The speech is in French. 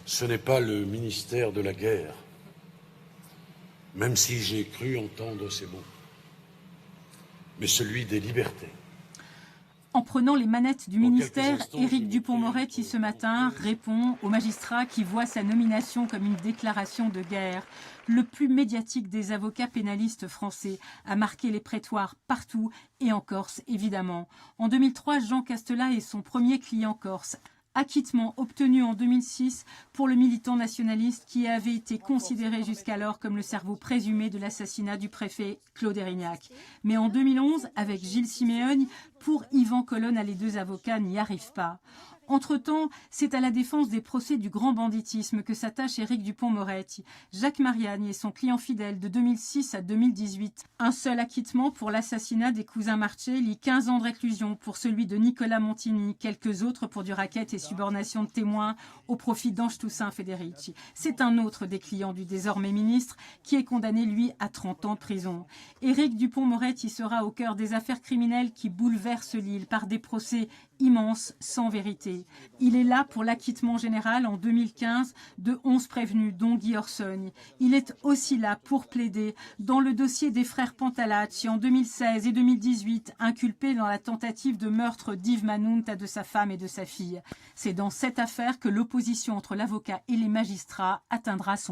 Ce n'est pas le ministère de la guerre, même si j'ai cru entendre ces mots, mais celui des libertés. En prenant les manettes du ministère, Éric Dupond-Moretti ce matin répond au magistrat qui voit sa nomination comme une déclaration de guerre. Le plus médiatique des avocats pénalistes français a marqué les prétoires partout et en Corse évidemment. En 2003, Jean Castelat est son premier client corse. Acquittement obtenu en 2006 pour le militant nationaliste qui avait été considéré jusqu'alors comme le cerveau présumé de l'assassinat du préfet Claude Érignac. Mais en 2011, avec Gilles Simeoni, pour Yvan Colonna, les deux avocats n'y arrivent pas. Entre-temps, c'est à la défense des procès du grand banditisme que s'attache Éric Dupond-Moretti. Jacques Mariani est son client fidèle de 2006 à 2018. Un seul acquittement pour l'assassinat des cousins Marcelli, 15 ans de réclusion pour celui de Nicolas Montini, quelques autres pour du racket et subornation de témoins au profit d'Ange Toussaint Federici. C'est un autre des clients du désormais ministre qui est condamné, lui, à 30 ans de prison. Éric Dupond-Moretti sera au cœur des affaires criminelles qui bouleversent l'île par des procès immense, sans vérité. Il est là pour l'acquittement général en 2015 de 11 prévenus, dont Guy Orsogne. Il est aussi là pour plaider dans le dossier des frères Pantalacci en 2016 et 2018, inculpés dans la tentative de meurtre d'Yves Manunta, de sa femme et de sa fille. C'est dans cette affaire que l'opposition entre l'avocat et les magistrats atteindra son